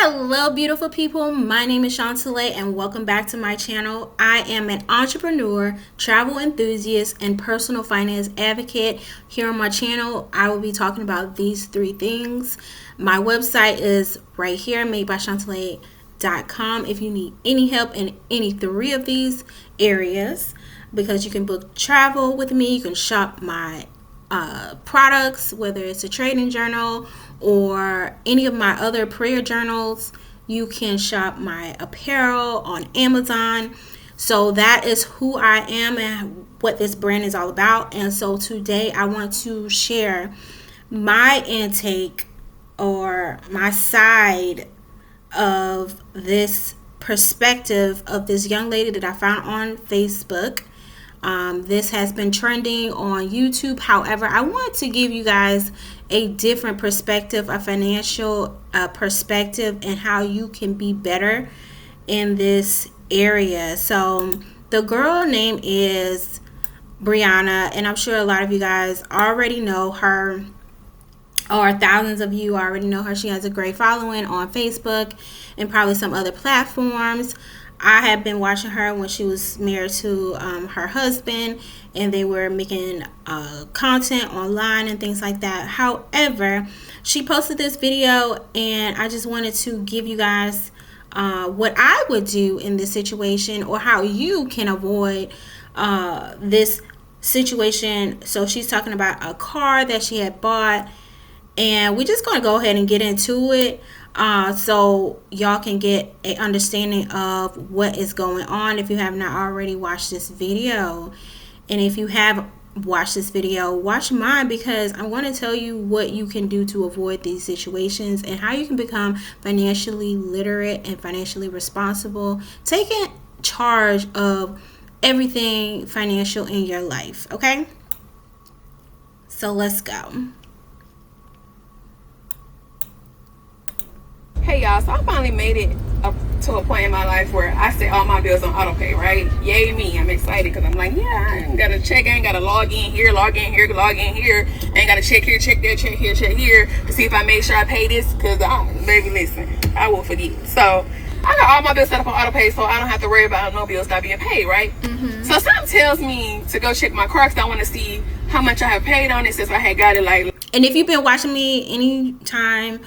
Hello, beautiful people. My name is Shantale, and welcome back to my channel. I am an entrepreneur, travel enthusiast, and personal finance advocate. Here on my channel, I will be talking about these three things. My website is right here, madebyshantalay.com, if you need any help in any three of these areas, because you can book travel with me, you can shop my products, whether it's a trading journal or any of my other prayer journals. You can shop my apparel on Amazon. So that is who I am and what this brand is all about. And so today I want to share my intake or my side of this perspective of this young lady that I found on Facebook. This has been trending on YouTube. However, I want to give you guys a different perspective, a financial perspective, and how you can be better in this area. So the girl name is Brianna, and I'm sure a lot of you guys already know her, or thousands of you already know her. She has a great following on Facebook and probably some other platforms. I have been watching her when she was married to her husband, and they were making content online and things like that. However, she posted this video, and I just wanted to give you guys what I would do in this situation, or how you can avoid this situation. So she's talking about a car that she had bought, and we're just going to go ahead and get into it. So y'all can get a understanding of what is going on if you have not already watched this video. And if you have watched this video, watch mine, because I want to tell you what you can do to avoid these situations and how you can become financially literate and financially responsible, taking charge of everything financial in your life. Okay, so let's go. Hey y'all, so I finally made it up to a point in my life where I set all my bills on auto pay, right? Yay me, I'm excited because I'm like, yeah, I ain't gotta check, I ain't gotta log in here, log in here, log in here, I ain't gotta check here, check there, check here, check here to see if I made sure I pay this, because baby, listen, I will forget. So I got all my bills set up on auto pay, so I don't have to worry about no bills not being paid, right? So something tells me to go check my car because I want to see how much I have paid on it since I had got it like. And if you've been watching me anytime,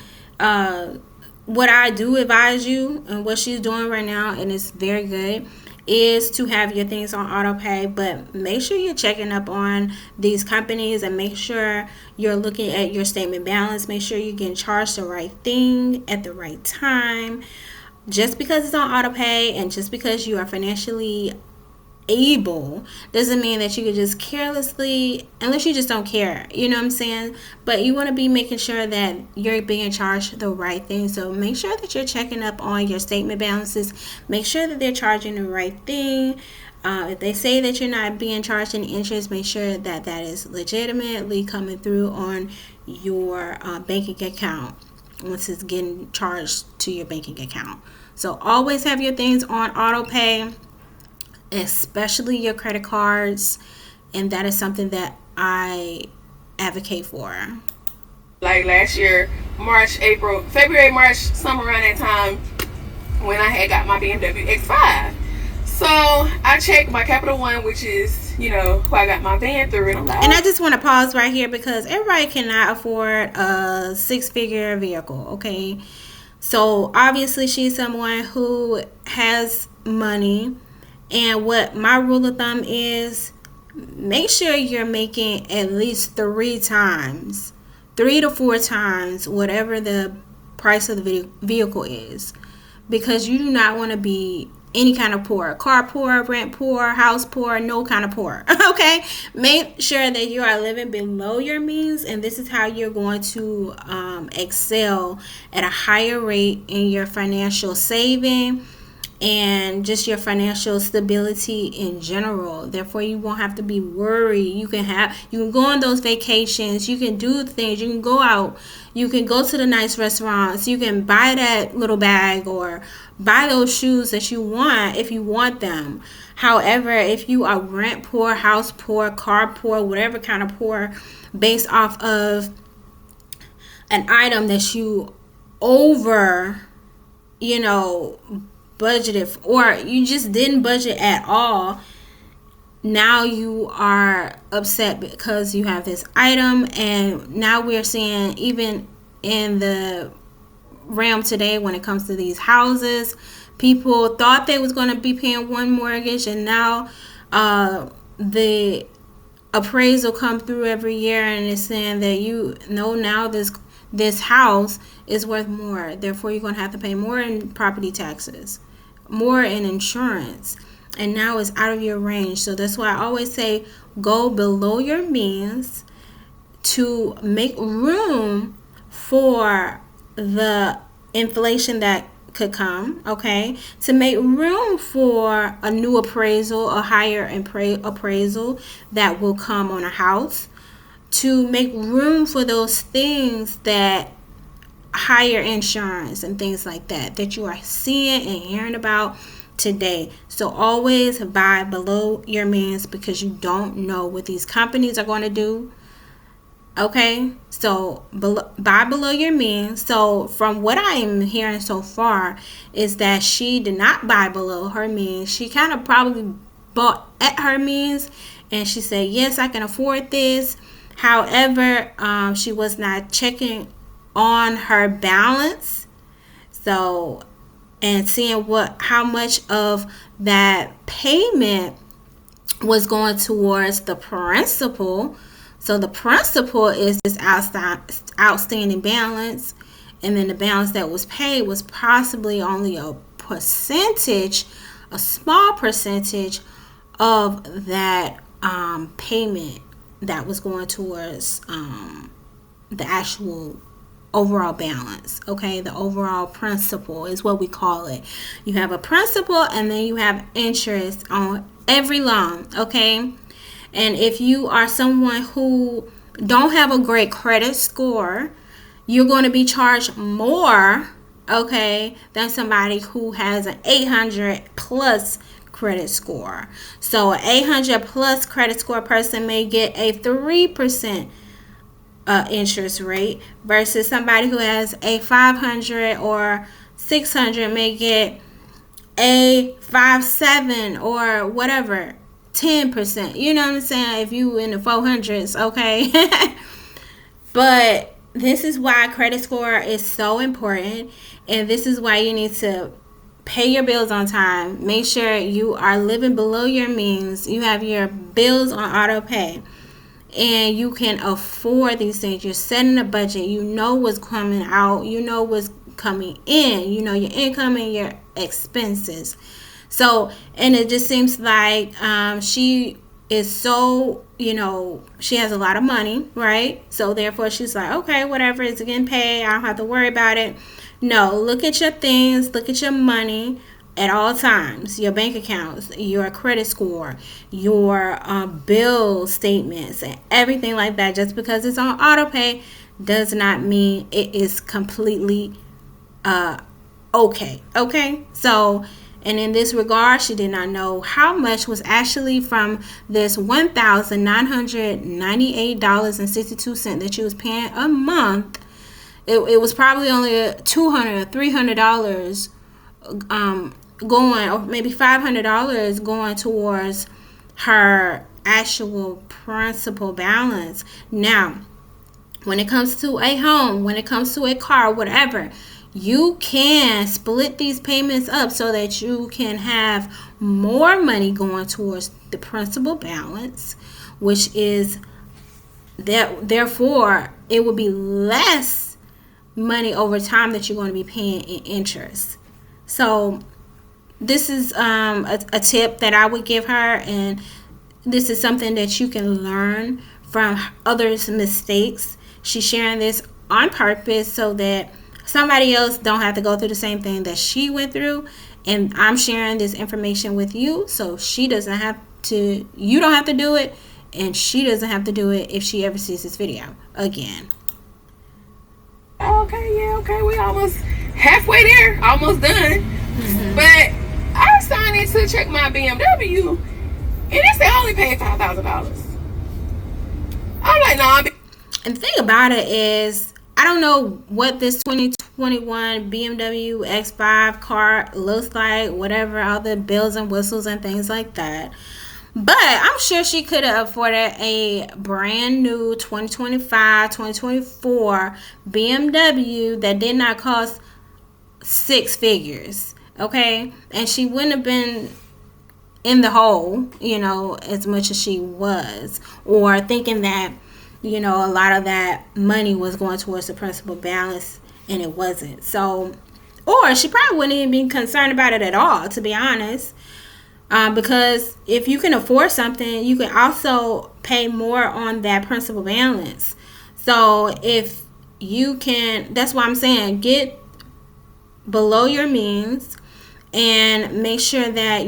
what I do advise you, and what she's doing right now, and it's very good, is to have your things on auto pay. But make sure you're checking up on these companies, and make sure you're looking at your statement balance. Make sure you're getting charged the right thing at the right time. Just because it's on auto pay and just because you are financially able doesn't mean that you could just carelessly, unless you just don't care, you know what I'm saying? But you want to be making sure that you're being charged the right thing. So make sure that you're checking up on your statement balances. Make sure that they're charging the right thing. If they say that you're not being charged any interest, make sure that that is legitimately coming through on your banking account once it's getting charged to your banking account. So always have your things on auto pay, especially your credit cards, and that is something that I advocate for. Like last year, March, April, February, March, somewhere around that time, when I had got my BMW X5. So I checked my Capital One, which is, who I got my van through, and I'm like, and I just want to pause right here, because everybody cannot afford a six-figure vehicle, okay? So obviously she's someone who has money. And what my rule of thumb is, make sure you're making at least 3 to 4 times whatever the price of the vehicle is, because you do not want to be any kind of poor, car poor, rent poor, house poor, no kind of poor. Okay, make sure that you are living below your means, and this is how you're going to excel at a higher rate in your financial saving and just your financial stability in general. Therefore, you won't have to be worried. You can go on those vacations, you can do things, you can go out, you can go to the nice restaurants, you can buy that little bag or buy those shoes that you want if you want them. However, if you are rent poor, house poor, car poor, whatever kind of poor, based off of an item that you over you know, budgeted, or you just didn't budget at all. Now you are upset because you have this item. And now we're seeing, even in the realm today, when it comes to these houses, people thought they was going to be paying one mortgage, and now the appraisal come through every year and it's saying that, you know, now this house is worth more, therefore you're going to have to pay more in property taxes, more in insurance, and now it's out of your range. So that's why I always say, go below your means to make room for the inflation that could come, okay? To make room for a new appraisal, a higher appraisal that will come on a house. To make room for those things, that higher insurance and things like that you are seeing and hearing about today. So always buy below your means, because you don't know what these companies are going to do. Okay, so buy below your means. So from what I am hearing so far is that she did not buy below her means. She kind of probably bought at her means, and she said, yes, I can afford this. However, she was not checking on her balance. So, and seeing how much of that payment was going towards the principal. So the principal is this outstanding balance, and then the balance that was paid was possibly only a percentage, a small percentage of that payment that was going towards the actual overall balance. Okay, the overall principal is what we call it. You have a principal, and then you have interest on every loan. Okay. And if you are someone who don't have a great credit score, you're going to be charged more, okay, than somebody who has an 800 plus credit score. So an 800 plus credit score person may get a 3% interest rate, versus somebody who has a 500 or 600 may get a 5.7 or whatever, 10%. You know what I'm saying? If you in the 400s, okay. But this is why credit score is so important, and this is why you need to pay your bills on time. Make sure you are living below your means. You have your bills on auto pay, and you can afford these things. You're setting a budget. You know what's coming out. You know what's coming in. You know your income and your expenses. So, and it just seems like she is so, she has a lot of money, right? So therefore she's like, okay, whatever, it's getting paid, I don't have to worry about it. No, look at your things, look at your money at all times, your bank accounts, your credit score, your bill statements, and everything like that. Just because it's on auto pay does not mean it is completely okay. So, and in this regard, she did not know how much was actually from this $1,998.62 that she was paying a month. It was probably only $200 or $300 going, or maybe $500 going towards her actual principal balance. Now, when it comes to a home, when it comes to a car, whatever, you can split these payments up so that you can have more money going towards the principal balance, which is that, therefore it will be less money over time that you're going to be paying in interest. So this is a tip that I would give her, and this is something that you can learn from others' mistakes. She's sharing this on purpose so that somebody else don't have to go through the same thing that she went through. And I'm sharing this information with you so she doesn't have to, you don't have to do it, and she doesn't have to do it if she ever sees this video again. Okay, we almost halfway there, almost done. But I started to check my BMW, and it said I only paid $5,000. I'm like, nah. And the thing about it is, I don't know what this 2020 2021 BMW X5 car looks like, whatever, all the bells and whistles and things like that. But I'm sure she could have afforded a brand new 2025, 2024 BMW that did not cost six figures. Okay? And she wouldn't have been in the hole, as much as she was, or thinking that, a lot of that money was going towards the principal balance, and it wasn't. So, or she probably wouldn't even be concerned about it at all, to be honest. Because if you can afford something, you can also pay more on that principal balance. So if you can, that's why I'm saying get below your means and make sure that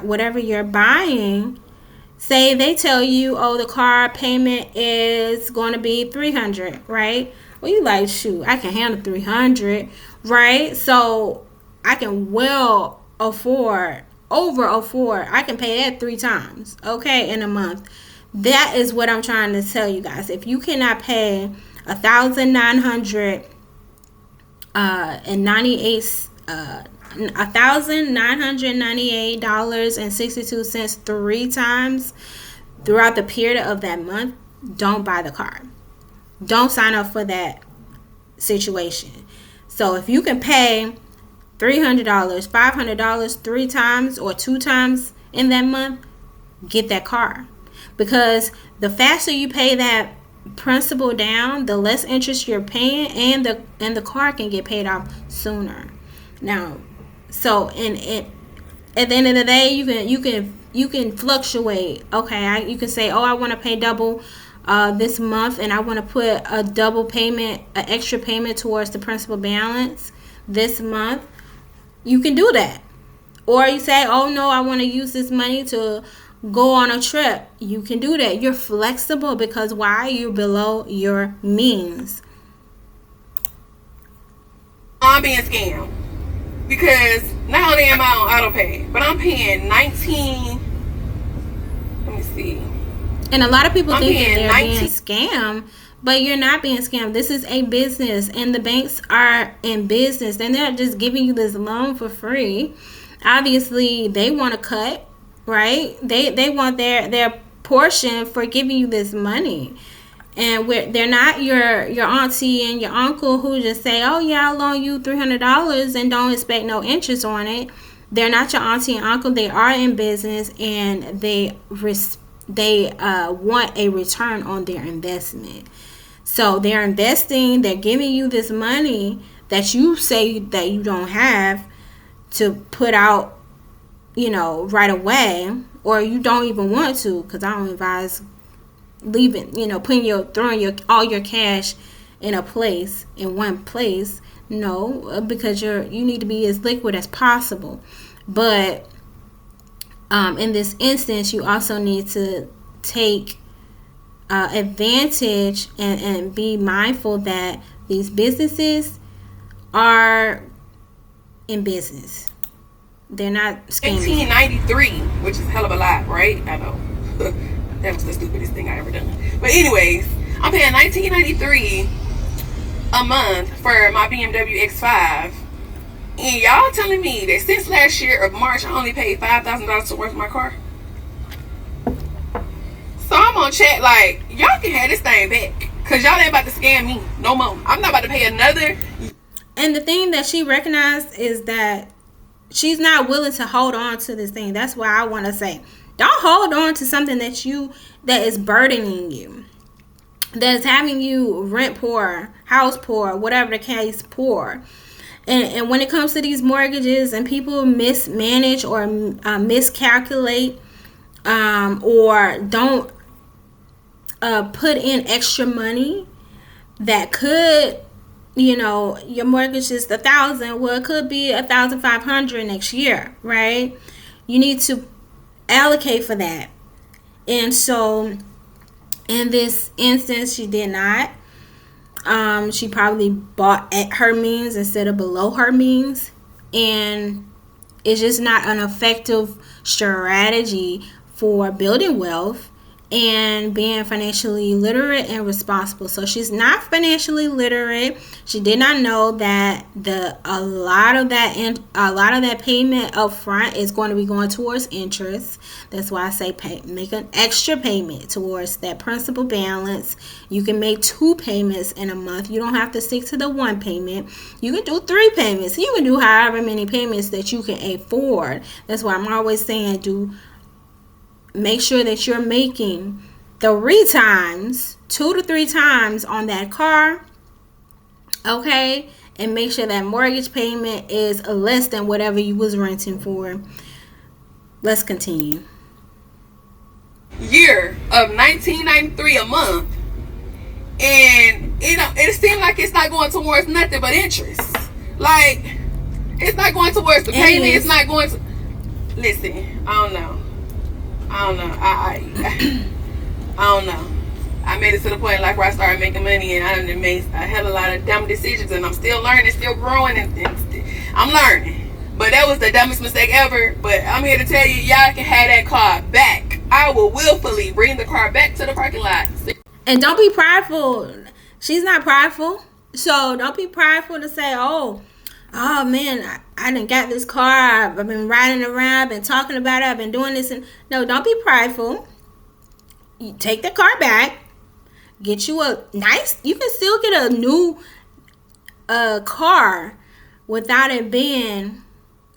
whatever you're buying, say they tell you, oh, the car payment is going to be $300, right? Well, you like, shoot, I can handle $300, right? So I can over afford. I can pay that 3 times, okay, in a month. That is what I'm trying to tell you guys. If you cannot pay $1,998.62 3 times throughout the period of that month, don't buy the car. Don't sign up for that situation. So if you can pay $300, $500 3 times or 2 times in that month, get that car. Because the faster you pay that principal down, the less interest you're paying, and the car can get paid off sooner. Now, so at the end of the day, you can fluctuate. Okay, you can say, oh, I want to pay double this month, and I want to put a double payment, an extra payment towards the principal balance this month. You can do that. Or you say, oh no, I want to use this money to go on a trip. You can do that. You're flexible because why? You're below your means. I'm being scammed because not only am I on auto pay, but I'm paying 19. Let me see. And a lot of people think that they're being scammed, but you're not being scammed. This is a business, and the banks are in business, and they're just giving you this loan for free. Obviously, they want to cut, right? They want their portion for giving you this money. And they're not your auntie and your uncle who just say, oh, yeah, I'll loan you $300 and don't expect no interest on it. They're not your auntie and uncle. They are in business, and they want a return on their investment. So they're investing, they're giving you this money that you say that you don't have to put out, right away, or you don't even want to, because I don't advise leaving, throwing all your cash in one place. No, because you need to be as liquid as possible. But in this instance, you also need to take advantage and be mindful that these businesses are in business. They're not scamming. 1893, which is a hell of a lot, right? I know. That was the stupidest thing I ever done. But anyways, I'm paying $19.93 a month for my BMW X5. And y'all telling me that since last year of March, I only paid $5,000 towards my car? So I'm on chat like, y'all can have this thing back, because y'all ain't about to scam me no more. I'm not about to pay another. And the thing that she recognized is that she's not willing to hold on to this thing. That's why I want to say, don't hold on to something that is burdening you, that is having you rent poor, house poor, whatever the case, poor. And when it comes to these mortgages, and people mismanage or miscalculate, or don't put in extra money that could, your mortgage is $1,000. Well, it could be $1,500 next year, right? You need to allocate for that. And so in this instance, she did not. She probably bought at her means instead of below her means, and it's just not an effective strategy for building wealth and being financially literate and responsible. So she's not financially literate. She did not know that a lot of that payment up front is going to be going towards interest. That's why I say make an extra payment towards that principal balance. You can make 2 payments in a month. You don't have to stick to the 1 payment. You can do 3 payments. You can do however many payments that you can afford. That's why I'm always saying make sure that you're making 2 to 3 times on that car, okay? And make sure that mortgage payment is less than whatever you was renting for. Let's continue. Year of $19.93 a month, and it seemed like it's not going towards nothing but interest. Like, it's not going towards the payment. It's not going to. Listen, I don't know. I don't know. I made it to the point in life where I started making money, and I made a hell of a lot of dumb decisions, and I'm still learning, still growing, and I'm learning. But that was the dumbest mistake ever. But I'm here to tell you, y'all can have that car back. I will willfully bring the car back to the parking lot. And don't be prideful. She's not prideful. So don't be prideful to say, oh man, I done got this car. I've been riding around, I've been talking about it, I've been doing this. And no, don't be prideful. You take the car back, get you you can still get a new car without it being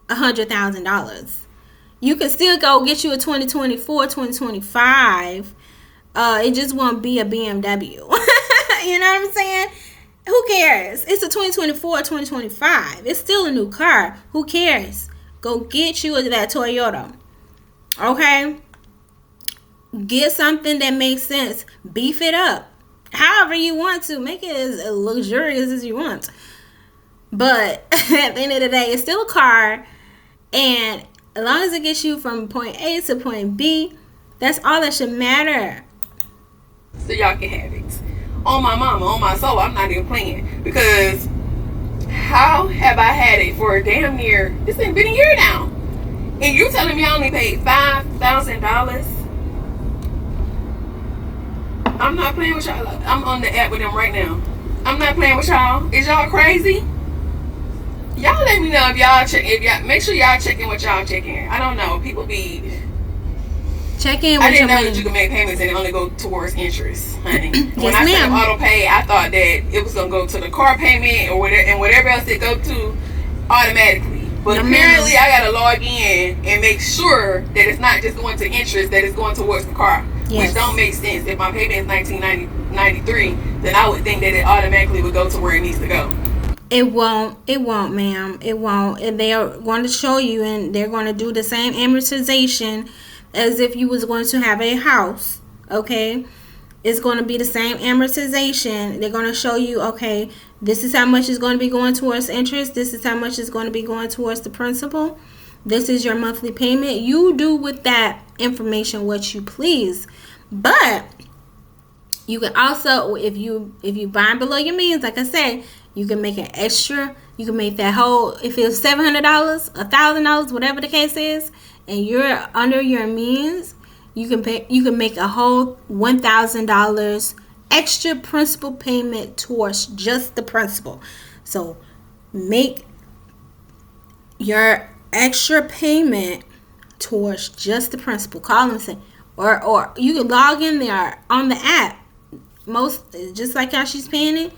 $100,000. You can still go get you a 2024, 2025. It just won't be a BMW. You know what I'm saying? Who cares? It's a 2024, 2025. It's still a new car. Who cares? Go get you that Toyota. Okay? Get something that makes sense. Beef it up. However you want to. Make it as luxurious as you want. But at the end of the day, it's still a car. And as long as it gets you from point A to point B, that's all that should matter. So y'all can have it. On my mama, on my soul, I'm not even playing. Because how have I had it for damn near, it's been a year now. And you telling me I only paid $5,000? I'm not playing with y'all. I'm on the app with them right now. I'm not playing with y'all. Is y'all crazy? Y'all let me know make sure y'all checking what y'all checking. I don't know. People be checking. I didn't know that you could make payments and it only go towards interest, honey. Yes, when I said ma'am. auto pay, I thought that it was gonna go to the car payment or whatever else it go to automatically. But apparently, I gotta log in and make sure that it's not just going to interest, that it's going towards the car, which don't make sense. If my payment is $19.93, then I would think that it automatically would go to where it needs to go. It won't, ma'am. It won't. And they are going to show you, and they're going to do the same amortization as if you was going to have a house. Okay, it's going to be the same amortization. They're going to show you, okay, this is how much is going to be going towards interest. This is how much is going to be going towards the principal. This is your monthly payment. You do with that information what you please. But you can also, if you buying below your means, like I said, you can make an extra. You can make that whole, if it's $700, $1,000, whatever the case is, and you're under your means, you can make a whole $1,000 extra principal payment towards just the principal. So make your extra payment towards just the principal. Call them and say, or you can log in there on the app. Just like how she's paying it,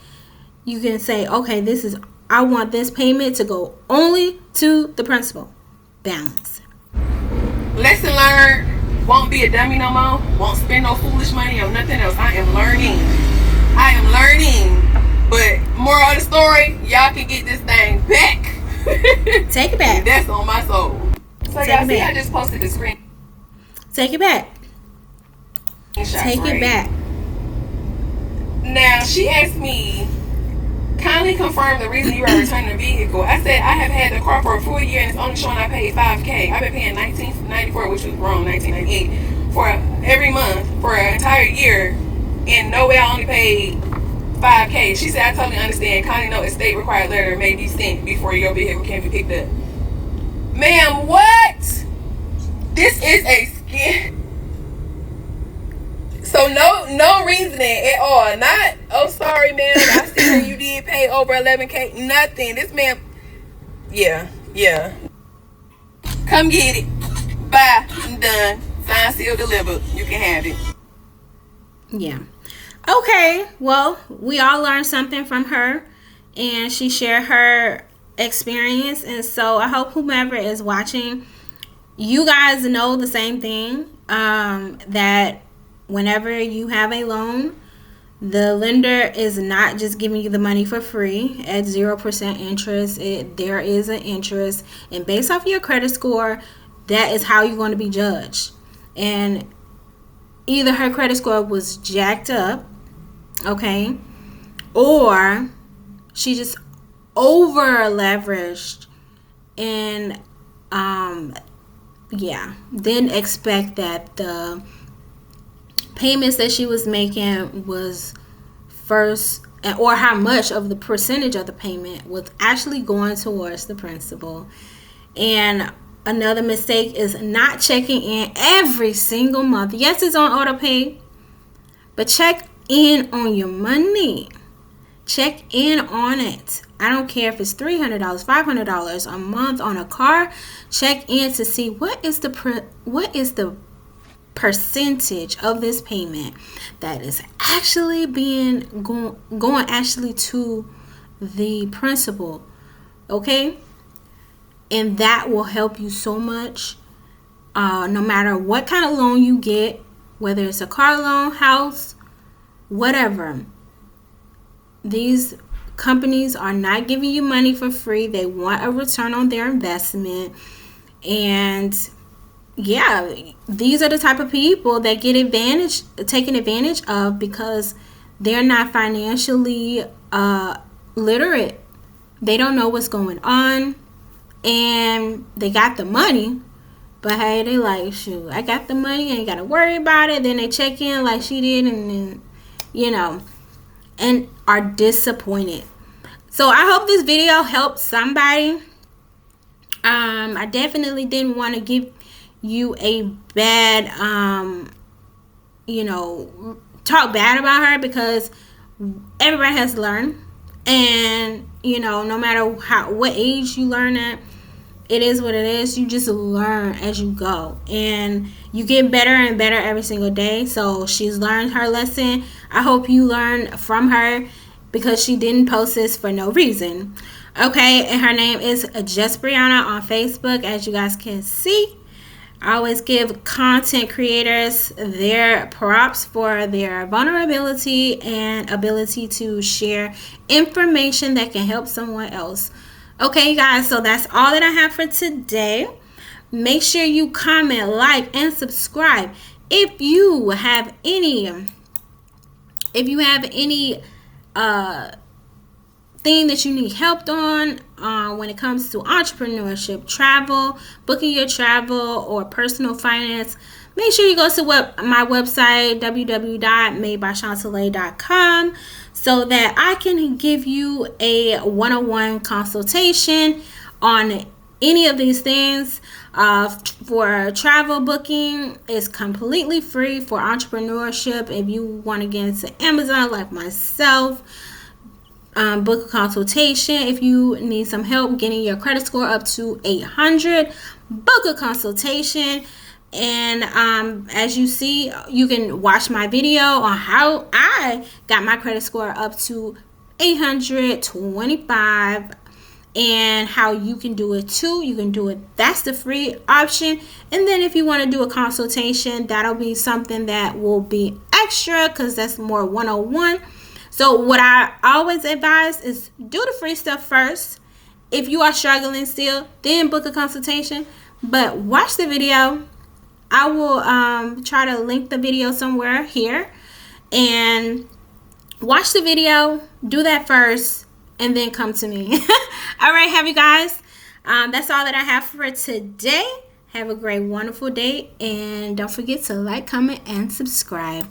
you can say, okay, I want this payment to go only to the principal balance. Lesson learned. Won't be a dummy no more. Won't spend no foolish money on nothing else. I am learning. But moral of the story, y'all can get this thing back. Take it back. That's on my soul. So y'all see, I just posted the screen. Take it back. Take it back. Now, she asked me, kindly confirm the reason you are returning the vehicle. I said, I have had the car for a full year and it's only showing I paid $5,000. I've been paying $19.94, which was wrong, $19.98, for every month for an entire year, and no way I only paid $5,000. She said, I totally understand. Kindly note a state required letter may be sent before your vehicle can be picked up. Ma'am, what? This is a scam. So no reasoning at all. Not, oh, sorry, man, I see that you did pay over 11K. Nothing. This man, yeah. Come get it. Bye. I'm done. Sign, seal, deliver. You can have it. Yeah. Okay. Well, we all learned something from her, and she shared her experience. And so I hope whomever is watching, you guys know the same thing. That whenever you have a loan, the lender is not just giving you the money for free at 0% interest. There is an interest, and based off your credit score, that is how you're going to be judged. And either her credit score was jacked up, okay, or she just over leveraged, and then expect that the payments that she was making was first, or how much of the percentage of the payment was actually going towards the principal. And another mistake is not checking in every single month. Yes, it's on auto pay, but check in on your money. Check in on it. I don't care if it's $300, $500 a month on a car. Check in to see what is the percentage of this payment that is actually being going actually to the principal. Okay, and that will help you so much. No matter what kind of loan you get, whether it's a car loan, house, whatever, these companies are not giving you money for free. They want a return on their investment. And yeah, these are the type of people that get taken advantage of because they're not financially literate. They don't know what's going on, and they got the money, but hey, they like, shoot, I got the money, I ain't gotta worry about it. Then they check in like she did, and then and are disappointed. So I hope this video helped somebody. I definitely didn't want to give you a bad talk bad about her, because everybody has to learn, and no matter what age you learn at, it is what it is. You just learn as you go, and you get better and better every single day. So she's learned her lesson. I hope you learn from her, because she didn't post this for no reason. Okay, and her name is Just Brianna on Facebook, as you guys can see. I always give content creators their props for their vulnerability and ability to share information that can help someone else. Okay, guys, so that's all that I have for today. Make sure you comment, like, and subscribe. If you have any thing that you need help on when it comes to entrepreneurship, travel, booking your travel, or personal finance, make sure you go to my website, www.madebychantele.com, so that I can give you a one-on-one consultation on any of these things. For travel booking, it's completely free. For entrepreneurship, if you want to get into Amazon like myself, book a consultation. If you need some help getting your credit score up to 800, book a consultation. And as you see, you can watch my video on how I got my credit score up to 825, and how you can do it too. You can do it. That's the free option. And then if you want to do a consultation, that'll be something that will be extra, because that's more 101. So what I always advise is do the free stuff first. If you are struggling still, then book a consultation. But watch the video. I will try to link the video somewhere here. And watch the video. Do that first. And then come to me. All right, have you guys. That's all that I have for today. Have a great, wonderful day. And don't forget to like, comment, and subscribe.